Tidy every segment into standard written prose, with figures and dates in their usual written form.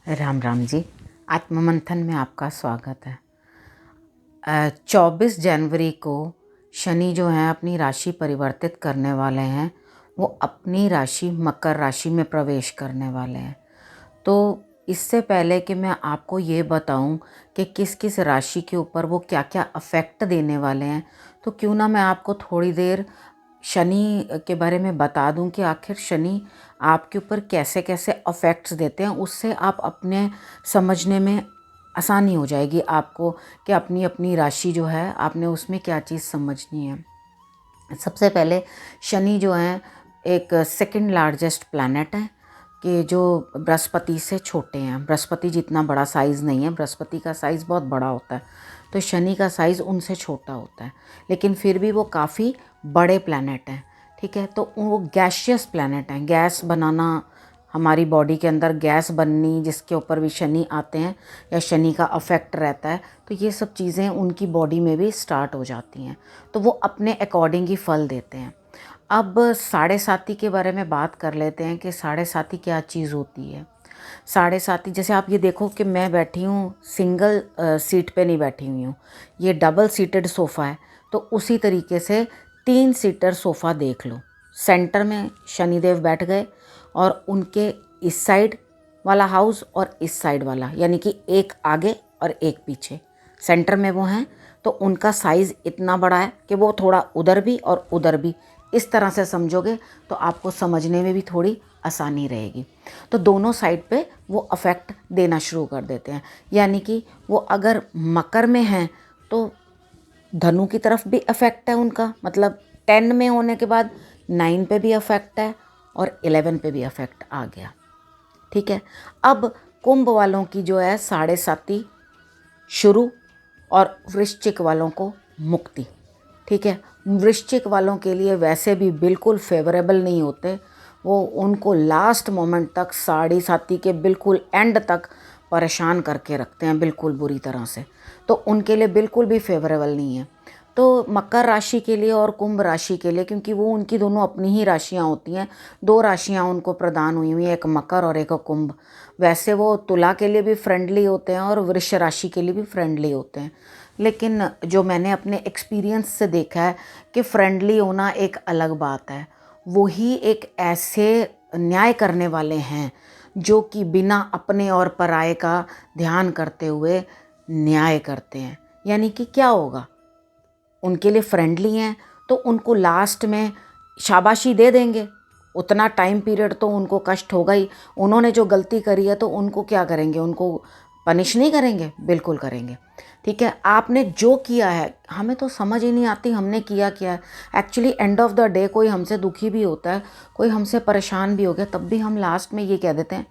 राम राम जी। आत्ममंथन में आपका स्वागत है। 24 जनवरी को शनि जो हैं अपनी राशि परिवर्तित करने वाले हैं। वो अपनी राशि मकर राशि में प्रवेश करने वाले हैं। तो इससे पहले कि मैं आपको ये बताऊं कि किस किस राशि के ऊपर वो क्या क्या अफेक्ट देने वाले हैं, तो क्यों ना मैं आपको थोड़ी देर शनि के बारे में बता दूं कि आखिर शनि आपके ऊपर कैसे कैसे अफेक्ट्स देते हैं। उससे आप अपने समझने में आसानी हो जाएगी आपको कि अपनी अपनी राशि जो है आपने उसमें क्या चीज़ समझनी है। सबसे पहले शनि जो है एक सेकंड लार्जेस्ट प्लैनेट है कि जो बृहस्पति से छोटे हैं। बृहस्पति जितना बड़ा साइज़ नहीं है, बृहस्पति का साइज़ बहुत बड़ा होता है, तो शनि का साइज़ उनसे छोटा होता है, लेकिन फिर भी वो काफ़ी बड़े प्लैनेट हैं। ठीक है, तो वो गैशियस प्लैनेट हैं। गैस बनाना, हमारी बॉडी के अंदर गैस बननी, जिसके ऊपर भी शनि आते हैं या शनि का अफेक्ट रहता है, तो ये सब चीज़ें उनकी बॉडी में भी स्टार्ट हो जाती हैं। तो वो अपने अकॉर्डिंग ही फल देते हैं। अब साढ़े साती के बारे में बात कर लेते हैं कि साढ़े साती क्या चीज़ होती है। साढ़े साती, जैसे आप ये देखो कि मैं बैठी हूँ सिंगल सीट पे नहीं बैठी हुई हूँ, ये डबल सीटेड सोफ़ा है। तो उसी तरीके से 3 सीटर सोफ़ा देख लो। सेंटर में शनिदेव बैठ गए और उनके इस साइड वाला हाउस और इस साइड वाला, यानी कि एक आगे और एक पीछे, सेंटर में वो हैं। तो उनका साइज़ इतना बड़ा है कि वो थोड़ा उधर भी और उधर भी, इस तरह से समझोगे तो आपको समझने में भी थोड़ी आसानी रहेगी। तो दोनों साइड पे वो अफेक्ट देना शुरू कर देते हैं। यानी कि वो अगर मकर में हैं तो धनु की तरफ भी अफेक्ट है उनका, मतलब 10 में होने के बाद 9 पे भी अफेक्ट है और 11 पे भी अफेक्ट आ गया। ठीक है, अब कुंभ वालों की जो है साढ़े साती शुरू और वृश्चिक वालों को मुक्ति। ठीक है, वृश्चिक वालों के लिए वैसे भी बिल्कुल फेवरेबल नहीं होते। वो उनको लास्ट मोमेंट तक, साढ़े साती के बिल्कुल एंड तक परेशान करके रखते हैं, बिल्कुल बुरी तरह से। तो उनके लिए बिल्कुल भी फेवरेबल नहीं है। तो मकर राशि के लिए और कुंभ राशि के लिए, क्योंकि वो उनकी दोनों अपनी ही राशियां होती हैं, 2 राशियां उनको प्रदान हुई हुई हैं, एक मकर और एक कुंभ। वैसे वो तुला के लिए भी फ्रेंडली होते हैं और वृष राशि के लिए भी फ्रेंडली होते हैं, लेकिन जो मैंने अपने एक्सपीरियंस से देखा है कि फ्रेंडली होना एक अलग बात है। वही एक ऐसे न्याय करने वाले हैं जो कि बिना अपने और पराये का ध्यान करते हुए न्याय करते हैं। यानी कि क्या होगा, उनके लिए फ्रेंडली हैं तो उनको लास्ट में शाबाशी दे देंगे। उतना टाइम पीरियड तो उनको कष्ट होगा ही। उन्होंने जो गलती करी है तो उनको क्या करेंगे, उनको पनिश नहीं करेंगे, बिल्कुल करेंगे। ठीक है, आपने जो किया है, हमें तो समझ ही नहीं आती हमने किया क्या है। Actually end of the day कोई हमसे दुखी भी होता है, कोई हमसे परेशान भी हो गया, तब भी हम लास्ट में ये कह देते हैं,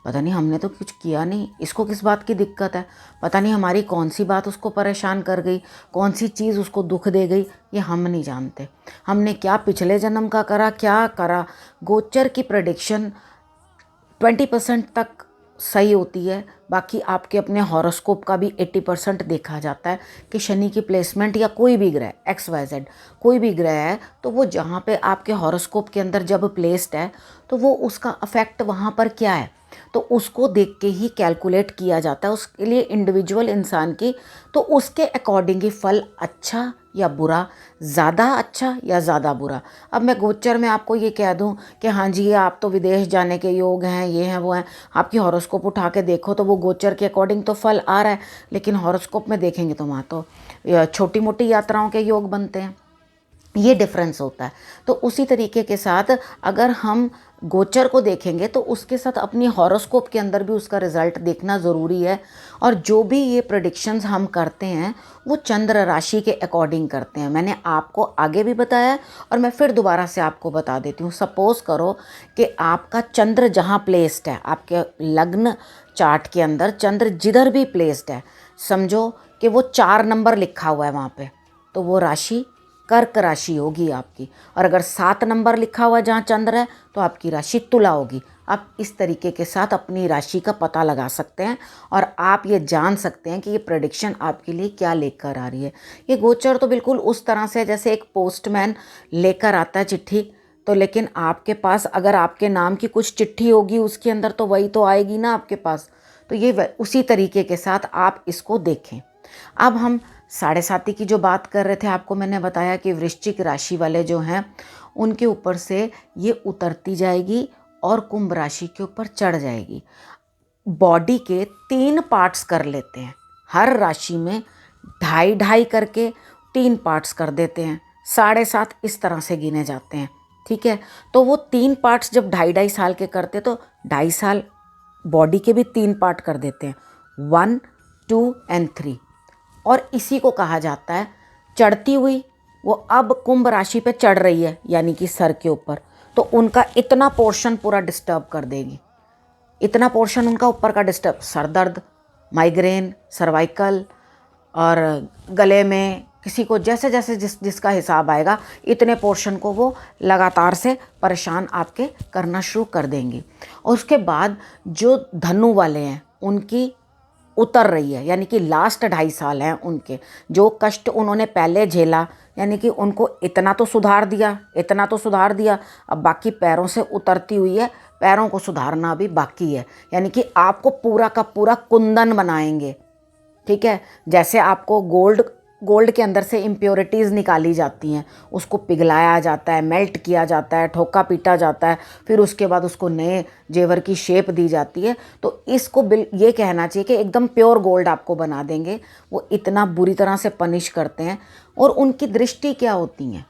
पता नहीं हमने तो कुछ किया नहीं, इसको किस बात की दिक्कत है, पता नहीं हमारी कौन सी बात उसको परेशान कर गई, कौन सी चीज़ उसको दुख दे गई, ये हम नहीं जानते। हमने क्या पिछले जन्म का करा, क्या करा। गोचर की प्रेडिक्शन 20% तक सही होती है, बाकी आपके अपने हॉरोस्कोप का भी 80% देखा जाता है कि शनि की प्लेसमेंट या कोई भी ग्रह XYZ कोई भी ग्रह है, तो वो जहाँ पे आपके हॉरोस्कोप के अंदर जब प्लेस्ड है तो वो उसका अफेक्ट वहाँ पर क्या है, तो उसको देख के ही कैलकुलेट किया जाता है उसके लिए इंडिविजुअल इंसान की। तो उसके अकॉर्डिंग ही फल अच्छा या बुरा, ज़्यादा अच्छा या ज़्यादा बुरा। अब मैं गोचर में आपको ये कह दूं कि हाँ जी ये आप तो विदेश जाने के योग हैं, ये हैं वो हैं, आपकी हॉरोस्कोप उठा के देखो तो वो गोचर के अकॉर्डिंग तो फल आ रहा है, लेकिन हॉरोस्कोप में देखेंगे तो वहाँ तो छोटी मोटी यात्राओं के योग बनते हैं। ये डिफरेंस होता है। तो उसी तरीके के साथ अगर हम गोचर को देखेंगे तो उसके साथ अपनी हॉरोस्कोप के अंदर भी उसका रिजल्ट देखना ज़रूरी है। और जो भी ये प्रेडिक्शंस हम करते हैं वो चंद्र राशि के अकॉर्डिंग करते हैं। मैंने आपको आगे भी बताया और मैं फिर दोबारा से आपको बता देती हूँ। सपोज़ करो कि आपका चंद्र जहाँ प्लेस्ड है, आपके लग्न चार्ट के अंदर चंद्र जिधर भी प्लेस्ड है, समझो कि वो 4 नंबर लिखा हुआ है वहाँ पे, तो वो राशि कर्क राशि होगी आपकी। और अगर 7 नंबर लिखा हुआ जहाँ चंद्र है तो आपकी राशि तुला होगी। आप इस तरीके के साथ अपनी राशि का पता लगा सकते हैं और आप ये जान सकते हैं कि ये प्रेडिक्शन आपके लिए क्या लेकर आ रही है। ये गोचर तो बिल्कुल उस तरह से जैसे एक पोस्टमैन लेकर आता है चिट्ठी, तो लेकिन आपके पास अगर आपके नाम की कुछ चिट्ठी होगी उसके अंदर तो वही तो आएगी ना आपके पास। तो ये उसी तरीके के साथ आप इसको देखें। अब हम साढ़े साती की जो बात कर रहे थे, आपको मैंने बताया कि वृश्चिक राशि वाले जो हैं उनके ऊपर से ये उतरती जाएगी और कुंभ राशि के ऊपर चढ़ जाएगी। बॉडी के 3 पार्ट्स कर लेते हैं, हर राशि में 2.5 करके 3 पार्ट्स कर देते हैं, 7.5 इस तरह से गिने जाते हैं। ठीक है, तो वो 3 पार्ट्स जब 2.5 साल के करते तो 2.5 साल बॉडी के भी 3 पार्ट कर देते हैं, 1, 2 एंड 3। और इसी को कहा जाता है चढ़ती हुई। वो अब कुंभ राशि पे चढ़ रही है, यानी कि सर के ऊपर, तो उनका इतना पोर्शन पूरा डिस्टर्ब कर देगी, इतना पोर्शन उनका ऊपर का डिस्टर्ब, सर दर्द, माइग्रेन, सर्वाइकल और गले में, किसी को जैसे जैसे जिसका हिसाब आएगा इतने पोर्शन को वो लगातार से परेशान आपके करना शुरू कर देंगी। और उसके बाद जो धनु वाले हैं उनकी उतर रही है, यानी कि लास्ट 2.5 साल हैं उनके, जो कष्ट उन्होंने पहले झेला, यानी कि उनको इतना तो सुधार दिया, इतना तो सुधार दिया, अब बाकी पैरों से उतरती हुई है, पैरों को सुधारना भी बाकी है। यानी कि आपको पूरा का पूरा कुंदन बनाएंगे। ठीक है, जैसे आपको गोल्ड के अंदर से इम्प्योरिटीज़ निकाली जाती हैं, उसको पिघलाया जाता है, मेल्ट किया जाता है, ठोका पीटा जाता है, फिर उसके बाद उसको नए जेवर की शेप दी जाती है। तो इसको ये कहना चाहिए कि एकदम प्योर गोल्ड आपको बना देंगे। वो इतना बुरी तरह से पनिश करते हैं। और उनकी दृष्टि क्या होती हैं,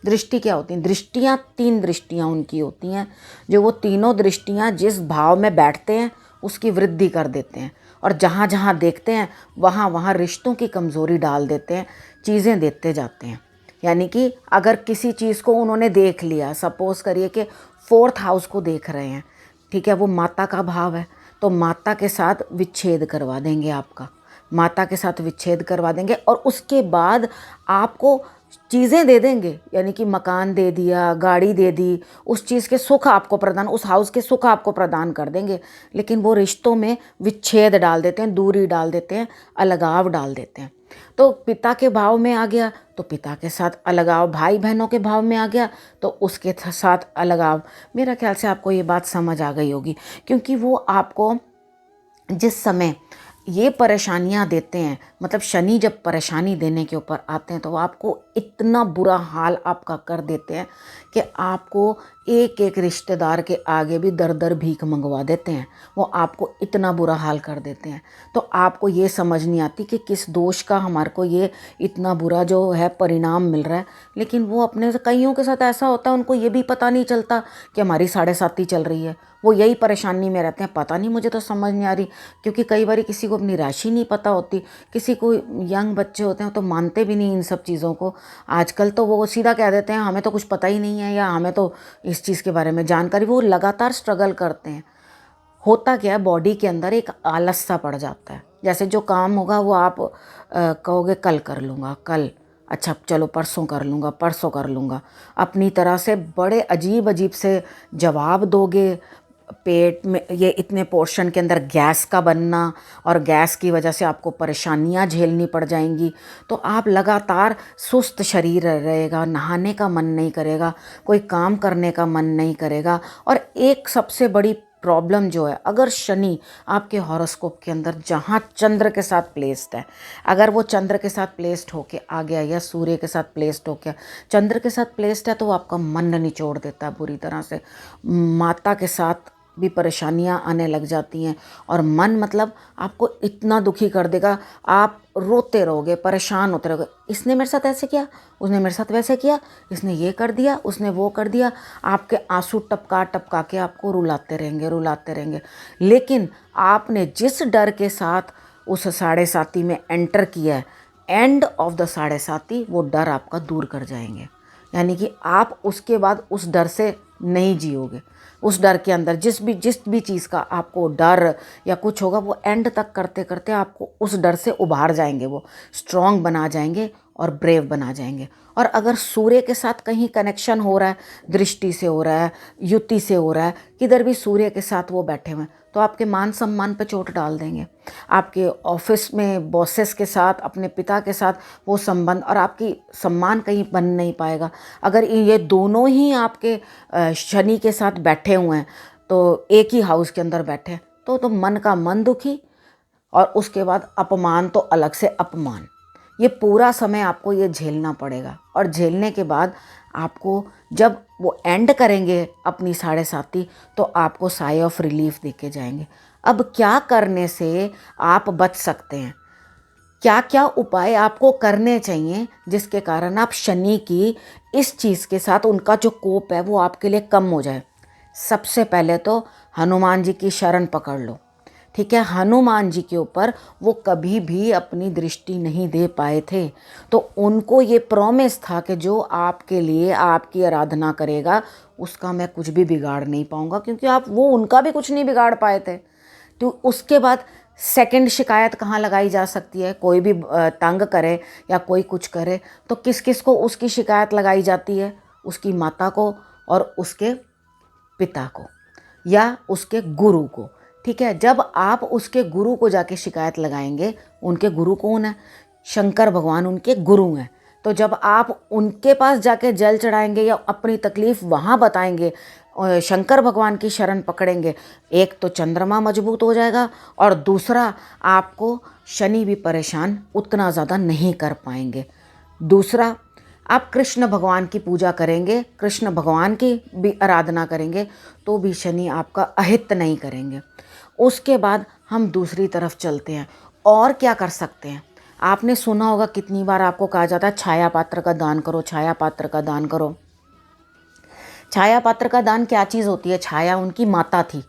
दृष्टि क्या होती हैं? दृष्टियाँ 3 दृष्टियाँ उनकी होती हैं, जो वो तीनों दृष्टियाँ जिस भाव में बैठते हैं उसकी वृद्धि कर देते हैं, और जहाँ जहाँ देखते हैं वहाँ वहाँ रिश्तों की कमज़ोरी डाल देते हैं, चीज़ें देते जाते हैं। यानी कि अगर किसी चीज़ को उन्होंने देख लिया, सपोज़ करिए कि 4th हाउस को देख रहे हैं, ठीक है, वो माता का भाव है, तो माता के साथ विच्छेद करवा देंगे आपका, माता के साथ विच्छेद करवा देंगे। और उसके बाद आपको चीज़ें दे देंगे, यानी कि मकान दे दिया, गाड़ी दे दी, उस चीज़ के सुख आपको प्रदान, उस हाउस के सुख आपको प्रदान कर देंगे, लेकिन वो रिश्तों में विच्छेद डाल देते हैं, दूरी डाल देते हैं, अलगाव डाल देते हैं। तो पिता के भाव में आ गया तो पिता के साथ अलगाव, भाई बहनों के भाव में आ गया तो उसके साथ अलगाव। मेरा ख्याल से आपको ये बात समझ आ गई होगी, क्योंकि वो आपको जिस समय ये परेशानियां देते हैं, मतलब शनि जब परेशानी देने के ऊपर आते हैं तो वो आपको इतना बुरा हाल आपका कर देते हैं कि आपको एक एक रिश्तेदार के आगे भी दर दर भीख मंगवा देते हैं। वो आपको इतना बुरा हाल कर देते हैं, तो आपको ये समझ नहीं आती कि किस दोष का हमारे को ये इतना बुरा जो है परिणाम मिल रहा है। लेकिन वो अपने कईयों के साथ ऐसा होता है, उनको ये भी पता नहीं चलता कि हमारी 7.5 चल रही है, वो यही परेशानी में रहते हैं, पता नहीं, मुझे तो समझ नहीं आ रही। क्योंकि कई बार किसी को अपनी राशि नहीं पता होती, किसी को यंग बच्चे होते हैं तो मानते भी नहीं इन सब चीज़ों को। आजकल तो वो सीधा कह देते हैं हमें तो कुछ पता ही नहीं है, या हमें तो इस चीज़ के बारे में जानकारी, वो लगातार स्ट्रगल करते हैं। होता क्या है, बॉडी के अंदर एक आलस सा पड़ जाता है, जैसे जो काम होगा वो आप कहोगे कल कर लूँगा, कल, अच्छा चलो परसों कर लूँगा, परसों कर लूँगा, अपनी तरह से बड़े अजीब अजीब से जवाब दोगे। पेट में ये इतने पोर्शन के अंदर गैस का बनना, और गैस की वजह से आपको परेशानियां झेलनी पड़ जाएंगी, तो आप लगातार सुस्त शरीर रहेगा, नहाने का मन नहीं करेगा, कोई काम करने का मन नहीं करेगा। और एक सबसे बड़ी प्रॉब्लम जो है, अगर शनि आपके हॉरोस्कोप के अंदर जहाँ चंद्र के साथ प्लेस्ड है, अगर वो चंद्र के साथ प्लेस्ड होके आ गया या सूर्य के साथ प्लेस्ड होके, चंद्र के साथ प्लेस्ड है तो वो आपका मन निचोड़ देता है बुरी तरह से। माता के साथ भी परेशानियां आने लग जाती हैं, और मन मतलब आपको इतना दुखी कर देगा, आप रोते रहोगे, परेशान होते रहोगे, इसने मेरे साथ ऐसे किया, उसने मेरे साथ वैसे किया, इसने ये कर दिया, उसने वो कर दिया। आपके आंसू टपका टपका के आपको रुलाते रहेंगे, रुलाते रहेंगे। लेकिन आपने जिस डर के साथ उस 7.5 में एंटर किया है, एंड ऑफ द 7.5 वो डर आपका दूर कर जाएंगे। यानी कि आप उसके बाद उस डर से नहीं जियोगे। उस डर के अंदर जिस भी चीज़ का आपको डर या कुछ होगा, वो एंड तक करते करते आपको उस डर से उभार जाएंगे, वो स्ट्रॉन्ग बना जाएंगे और ब्रेव बना जाएंगे। और अगर सूर्य के साथ कहीं कनेक्शन हो रहा है, दृष्टि से हो रहा है, युति से हो रहा है, किधर भी सूर्य के साथ वो बैठे हुए हैं, तो आपके मान सम्मान पे चोट डाल देंगे। आपके ऑफिस में बॉसेस के साथ, अपने पिता के साथ वो संबंध और आपकी सम्मान कहीं बन नहीं पाएगा। अगर ये दोनों ही आपके शनि के साथ बैठे हुए हैं, तो एक ही हाउस के अंदर बैठे हैं, तो मन का मन दुखी, और उसके बाद अपमान तो अलग से अपमान। ये पूरा समय आपको ये झेलना पड़ेगा, और झेलने के बाद आपको जब वो एंड करेंगे अपनी 7.5 तो आपको साई ऑफ रिलीफ देके जाएंगे। अब क्या करने से आप बच सकते हैं, क्या क्या उपाय आपको करने चाहिए जिसके कारण आप शनि की इस चीज़ के साथ उनका जो कोप है वो आपके लिए कम हो जाए। सबसे पहले तो हनुमान जी की शरण पकड़ लो, ठीक है। हनुमान जी के ऊपर वो कभी भी अपनी दृष्टि नहीं दे पाए थे, तो उनको ये प्रॉमिस था कि जो आपके लिए आपकी आराधना करेगा उसका मैं कुछ भी बिगाड़ नहीं पाऊंगा, क्योंकि आप वो उनका भी कुछ नहीं बिगाड़ पाए थे। तो उसके बाद सेकंड शिकायत कहाँ लगाई जा सकती है, कोई भी तंग करे या कोई कुछ करे तो किस किस को उसकी शिकायत लगाई जाती है, उसकी माता को और उसके पिता को या उसके गुरु को, ठीक है। जब आप उसके गुरु को जाके शिकायत लगाएंगे, उनके गुरु कौन है, शंकर भगवान उनके गुरु हैं, तो जब आप उनके पास जाके जल चढ़ाएंगे या अपनी तकलीफ़ वहाँ बताएंगे, शंकर भगवान की शरण पकड़ेंगे, एक तो चंद्रमा मजबूत हो जाएगा और दूसरा आपको शनि भी परेशान उतना ज़्यादा नहीं कर पाएंगे। दूसरा, आप कृष्ण भगवान की पूजा करेंगे, कृष्ण भगवान की भी आराधना करेंगे तो भी शनि आपका अहित नहीं करेंगे। उसके बाद हम दूसरी तरफ चलते हैं, और क्या कर सकते हैं। आपने सुना होगा कितनी बार आपको कहा जाता है छाया पात्र का दान करो, छाया पात्र का दान करो। छाया पात्र का दान क्या चीज़ होती है, छाया उनकी माता थी,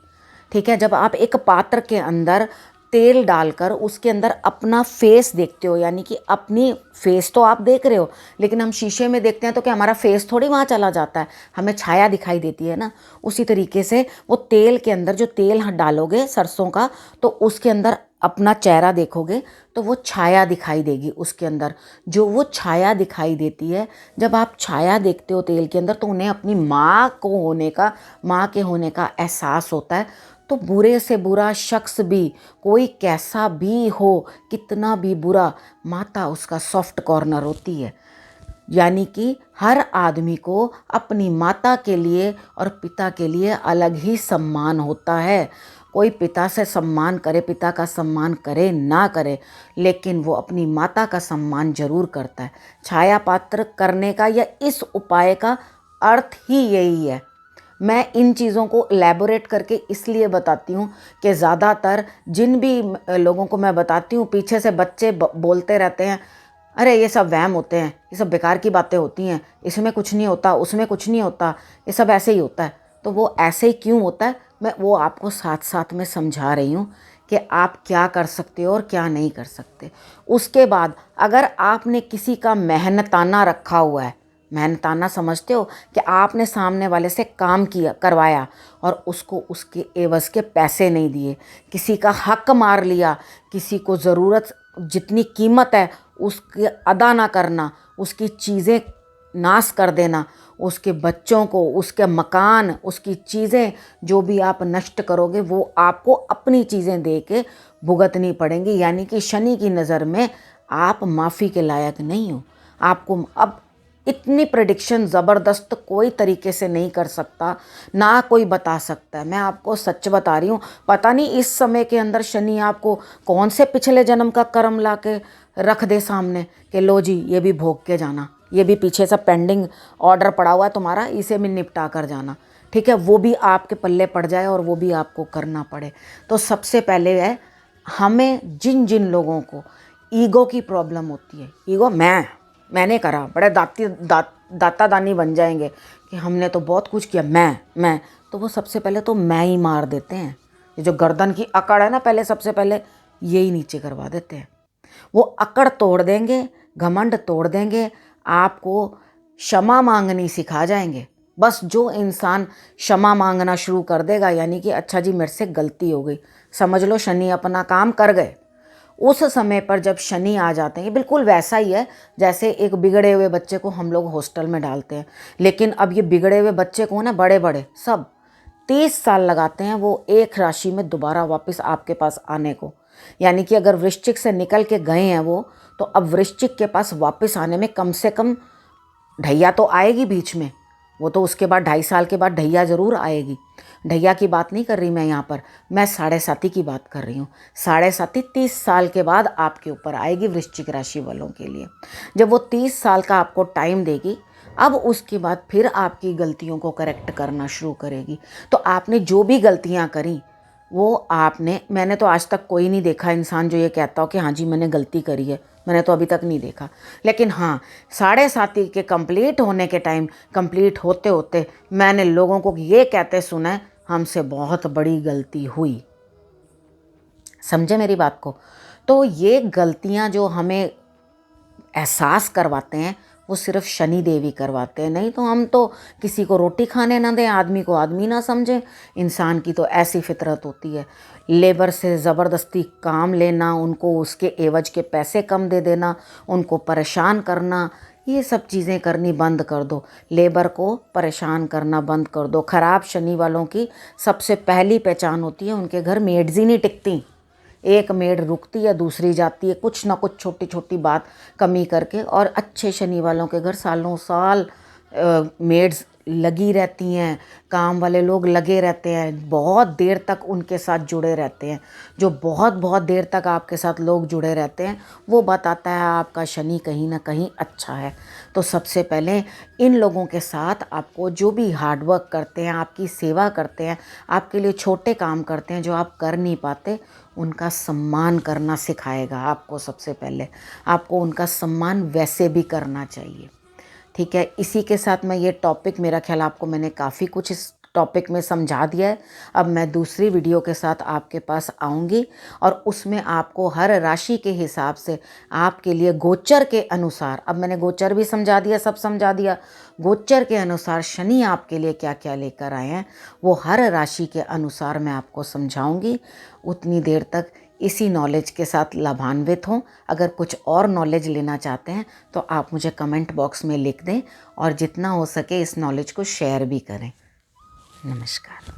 ठीक है। जब आप एक पात्र के अंदर तेल डालकर उसके अंदर अपना फेस देखते हो, यानी कि अपनी फेस तो आप देख रहे हो, लेकिन हम शीशे में देखते हैं तो क्या हमारा फेस थोड़ी वहाँ चला जाता है, हमें छाया दिखाई देती है ना। उसी तरीके से वो तेल के अंदर जो तेल डालोगे सरसों का, तो उसके अंदर अपना चेहरा देखोगे तो वो छाया दिखाई देगी उसके अंदर। जो वो छाया दिखाई देती है, जब आप छाया देखते हो तेल के अंदर तो उन्हें अपनी माँ के होने का एहसास होता है। तो बुरे से बुरा शख्स भी, कोई कैसा भी हो, कितना भी बुरा, माता उसका सॉफ्ट कॉर्नर होती है। यानी कि हर आदमी को अपनी माता के लिए और पिता के लिए अलग ही सम्मान होता है। कोई पिता से सम्मान करे, पिता का सम्मान करे ना करे, लेकिन वो अपनी माता का सम्मान जरूर करता है। छाया पात्र करने का या इस उपाय का अर्थ ही यही है। मैं इन चीज़ों को एलैबोरेट करके इसलिए बताती हूँ कि ज़्यादातर जिन भी लोगों को मैं बताती हूँ, पीछे से बच्चे बोलते रहते हैं, अरे ये सब वहम होते हैं, ये सब बेकार की बातें होती हैं, इसमें कुछ नहीं होता, उसमें कुछ नहीं होता, ये सब ऐसे ही होता है। तो वो ऐसे ही क्यों होता है, मैं वो आपको साथ साथ में समझा रही हूँ कि आप क्या कर सकते हो और क्या नहीं कर सकते। उसके बाद अगर आपने किसी का मेहनताना रखा हुआ है, मेहनताना समझते हो कि आपने सामने वाले से काम किया करवाया और उसको उसके एवज़ के पैसे नहीं दिए, किसी का हक मार लिया, किसी को ज़रूरत जितनी कीमत है उसके अदा ना करना, उसकी चीज़ें नाश कर देना, उसके बच्चों को, उसके मकान, उसकी चीज़ें जो भी आप नष्ट करोगे वो आपको अपनी चीज़ें दे के भुगतनी पड़ेंगी। यानी कि शनि की नज़र में आप माफ़ी के लायक नहीं हो। आपको अब इतनी प्रेडिक्शन ज़बरदस्त कोई तरीके से नहीं कर सकता, ना कोई बता सकता है। मैं आपको सच बता रही हूँ, पता नहीं इस समय के अंदर शनि आपको कौन से पिछले जन्म का कर्म ला के रख दे सामने कि लो जी ये भी भोग के जाना, ये भी पीछे से पेंडिंग ऑर्डर पड़ा हुआ है तुम्हारा, इसे भी निपटा कर जाना, ठीक है। वो भी आपके पल्ले पड़ जाए और वो भी आपको करना पड़े। तो सबसे पहले है, हमें जिन जिन लोगों को ईगो की प्रॉब्लम होती है, ईगो मैंने करा, बड़े दाता दानी बन जाएंगे कि हमने तो बहुत कुछ किया, मैं तो वो सबसे पहले तो मैं ही मार देते हैं। ये जो गर्दन की अकड़ है ना, पहले सबसे पहले यही नीचे करवा देते हैं। वो अकड़ तोड़ देंगे, घमंड तोड़ देंगे, आपको क्षमा मांगनी सिखा जाएंगे। बस जो इंसान क्षमा मांगना शुरू कर देगा, यानी कि अच्छा जी मेरे से गलती हो गई, समझ लो शनि अपना काम कर गए। उस समय पर जब शनि आ जाते हैं, ये बिल्कुल वैसा ही है जैसे एक बिगड़े हुए बच्चे को हम लोग हॉस्टल में डालते हैं, लेकिन अब ये बिगड़े हुए बच्चे को ना बड़े बड़े सब 30 साल लगाते हैं वो एक राशि में दोबारा वापस आपके पास आने को। यानी कि अगर वृश्चिक से निकल के गए हैं वो, तो अब वृश्चिक के पास वापस आने में कम से कम ढैया तो आएगी बीच में, वो तो उसके बाद 2.5 साल के बाद ढैया ज़रूर आएगी। ढैया की बात नहीं कर रही मैं यहाँ पर, मैं साढ़े साथी की बात कर रही हूँ। साढ़े साथी 30 साल के बाद आपके ऊपर आएगी वृश्चिक राशि वालों के लिए। जब वो 30 साल का आपको टाइम देगी, अब उसके बाद फिर आपकी गलतियों को करेक्ट करना शुरू करेगी। तो आपने जो भी गलतियाँ करी वो मैंने तो आज तक कोई नहीं देखा इंसान जो ये कहता हो कि हाँ जी मैंने गलती करी है, मैंने तो अभी तक नहीं देखा। लेकिन हाँ, साढ़े साथी के कंप्लीट होने के टाइम, कंप्लीट होते होते मैंने लोगों को ये कहते सुना है, हमसे बहुत बड़ी गलती हुई। समझे मेरी बात को? तो ये गलतियां जो हमें एहसास करवाते हैं वो सिर्फ शनि देव ही करवाते हैं। नहीं तो हम तो किसी को रोटी खाने ना दें, आदमी को आदमी ना समझें। इंसान की तो ऐसी फितरत होती है। लेबर से ज़बरदस्ती काम लेना, उनको उसके एवज के पैसे कम दे देना, उनको परेशान करना, ये सब चीज़ें करनी बंद कर दो। लेबर को परेशान करना बंद कर दो। ख़राब शनि वालों की सबसे पहली पहचान होती है उनके घर मेड्स ही नहीं टिकती। एक मेड रुकती है, दूसरी जाती है, कुछ ना कुछ छोटी छोटी बात कमी करके। और अच्छे शनि वालों के घर सालों साल मेड्स लगी रहती हैं, काम वाले लोग लगे रहते हैं, बहुत देर तक उनके साथ जुड़े रहते हैं। जो बहुत बहुत देर तक आपके साथ लोग जुड़े रहते हैं वो बताता है आपका शनि कहीं ना कहीं अच्छा है। तो सबसे पहले इन लोगों के साथ आपको, जो भी हार्डवर्क करते हैं, आपकी सेवा करते हैं, आपके लिए छोटे काम करते हैं जो आप कर नहीं पाते, उनका सम्मान करना सिखाएगा आपको। सबसे पहले आपको उनका सम्मान वैसे भी करना चाहिए। ठीक है, इसी के साथ मैं ये टॉपिक, मेरा ख्याल आपको मैंने काफ़ी कुछ इस टॉपिक में समझा दिया है। अब मैं दूसरी वीडियो के साथ आपके पास आऊँगी और उसमें आपको हर राशि के हिसाब से आपके लिए गोचर के अनुसार, अब मैंने गोचर भी समझा दिया, सब समझा दिया, गोचर के अनुसार शनि आपके लिए क्या क्या लेकर आए हैं वो हर राशि के अनुसार मैं आपको समझाऊंगी। उतनी देर तक इसी नॉलेज के साथ लाभान्वित हों। अगर कुछ और नॉलेज लेना चाहते हैं तो आप मुझे कमेंट बॉक्स में लिख दें और जितना हो सके इस नॉलेज को शेयर भी करें। नमस्कार।